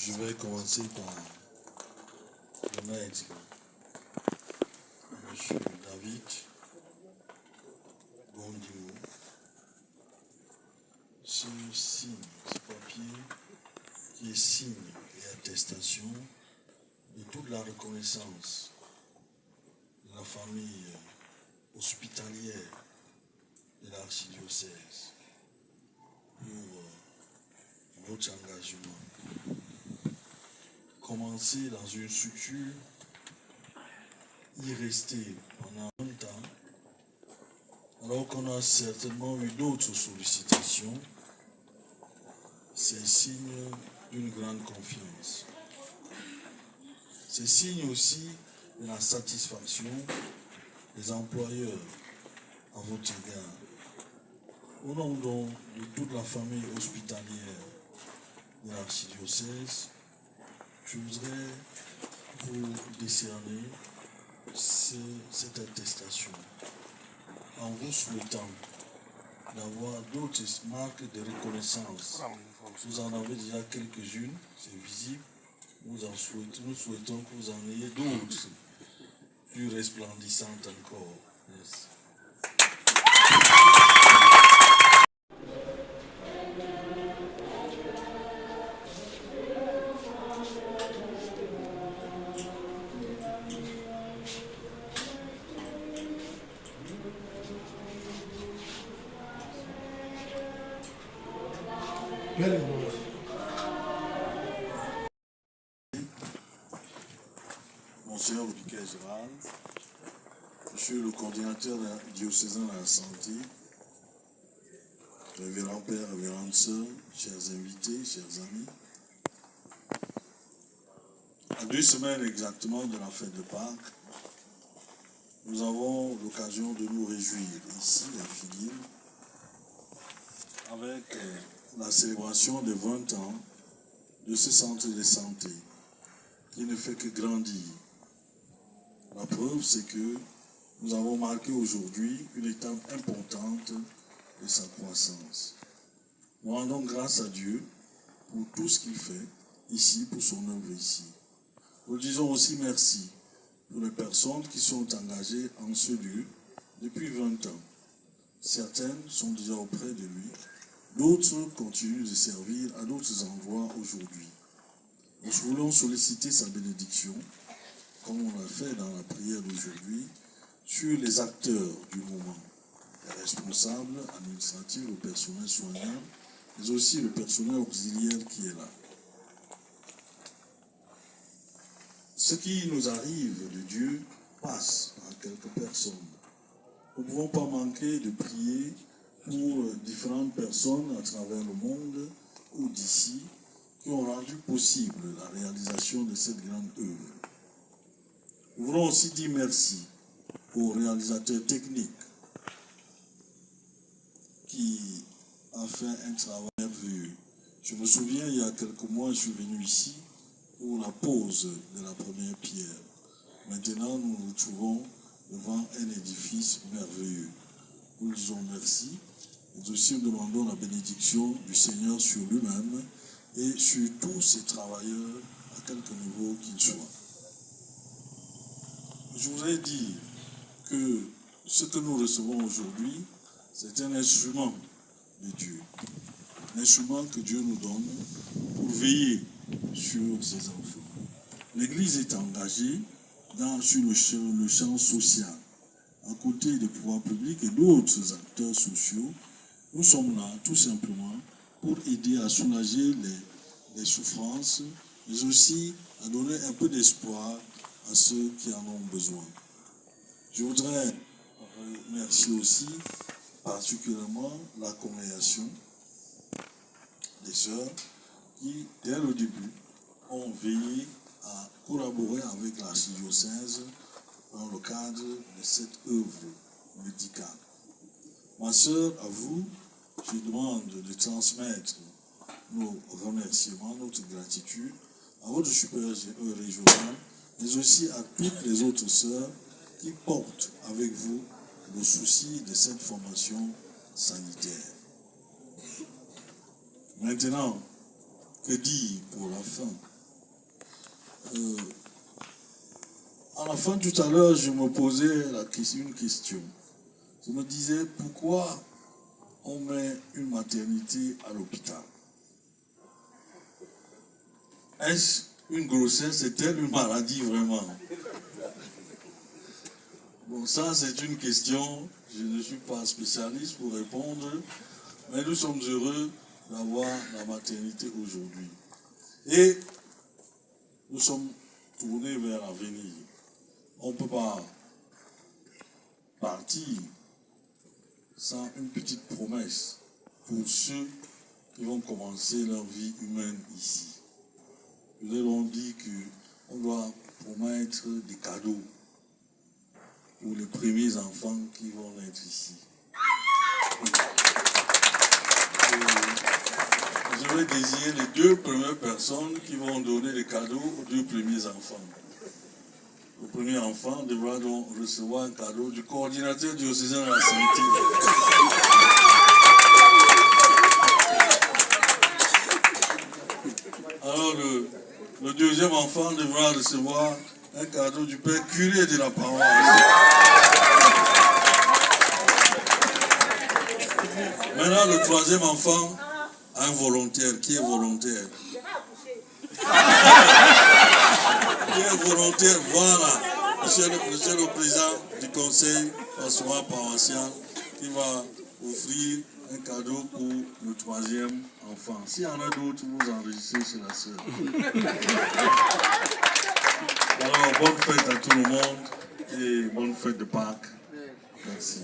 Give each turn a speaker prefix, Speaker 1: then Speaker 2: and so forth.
Speaker 1: Je vais commencer par remettre M. David Gondimou ce signe, ce papier qui est signe et attestation de toute la reconnaissance de la famille hospitalière de l'archidiocèse pour votre engagement. Commencer dans une structure, y rester pendant longtemps, alors qu'on a certainement eu d'autres sollicitations, c'est signe d'une grande confiance. C'est signe aussi de la satisfaction des employeurs à votre égard. Au nom donc de toute la famille hospitalière de l'archidiocèse, je voudrais vous décerner cette attestation en vous souhaitant d'avoir d'autres marques de reconnaissance. Vous en avez déjà quelques-unes, c'est visible. Nous souhaitons que vous en ayez d'autres, plus resplendissantes encore. Merci. Monseigneur le vicaire général, Monsieur le coordinateur diocésain de la santé, révérend père, révérende sœur, chers invités, chers amis. À 2 semaines exactement de la fête de Pâques, nous avons l'occasion de nous réjouir ici à Figuines avec la célébration des 20 ans de ce centre de santé qui ne fait que grandir. La preuve, c'est que nous avons marqué aujourd'hui une étape importante de sa croissance. Nous rendons grâce à Dieu pour tout ce qu'il fait ici, pour son œuvre ici. Nous disons aussi merci pour les personnes qui sont engagées en ce lieu depuis 20 ans. Certaines sont déjà auprès de lui, d'autres continuent de servir à d'autres endroits aujourd'hui. Nous voulons solliciter sa bénédiction, comme on l'a fait dans la prière d'aujourd'hui, sur les acteurs du moment, les responsables administratifs, le personnel soignant, mais aussi le personnel auxiliaire qui est là. Ce qui nous arrive de Dieu passe à quelques personnes. Nous ne pouvons pas manquer de prier pour différentes personnes à travers le monde ou d'ici qui ont rendu possible la réalisation de cette grande œuvre. Nous voulons aussi dire merci au réalisateur technique qui a fait un travail merveilleux. Je me souviens, il y a quelques mois, je suis venu ici pour la pose de la première pierre. Maintenant, nous nous retrouvons devant un édifice merveilleux. Nous disons merci et aussi nous demandons la bénédiction du Seigneur sur lui-même et sur tous ses travailleurs à quelque niveau qu'ils soient. Je voudrais dire que ce que nous recevons aujourd'hui, c'est un instrument de Dieu. Un instrument que Dieu nous donne pour veiller sur ses enfants. L'Église est engagée sur le champ social. À côté des pouvoirs publics et d'autres acteurs sociaux, nous sommes là tout simplement pour aider à soulager les souffrances, mais aussi à donner un peu d'espoir à ceux qui en ont besoin. Je voudrais remercier aussi particulièrement la congrégation des sœurs qui, dès le début, ont veillé à collaborer avec l'archidiocèse dans le cadre de cette œuvre médicale. Ma sœur, à vous, je demande de transmettre nos remerciements, notre gratitude à votre supérieur régional, mais aussi à toutes les autres sœurs qui portent avec vous le souci de cette formation sanitaire. Maintenant, que dire pour la fin À la fin, tout à l'heure, je me posais une question. Je me disais, pourquoi on met une maternité à l'hôpital? Est-ce une grossesse? Est-elle une maladie vraiment? Bon, ça, c'est une question. Je ne suis pas spécialiste pour répondre, mais nous sommes heureux d'avoir la maternité aujourd'hui. Et nous sommes tournés vers l'avenir. On ne peut pas partir sans une petite promesse pour ceux qui vont commencer leur vie humaine ici. Nous leur avons dit qu'on doit promettre des cadeaux pour les premiers enfants qui vont naître ici. Je vais désigner les 2 premières personnes qui vont donner les cadeaux aux 2 premiers enfants. Le premier enfant devra donc recevoir un cadeau du coordinateur diocésain de la santé. Alors le deuxième enfant devra recevoir un cadeau du père curé de la paroisse. Maintenant, le troisième enfant a un volontaire. Qui est volontaire? Qui est volontaire? Voilà. Monsieur le président du conseil pastoral paroissial qui va offrir un cadeau pour le troisième enfant. S'il y en a d'autres, vous enregistrez chez la sœur. Alors, bonne fête à tout le monde et bonne fête de Pâques. Merci.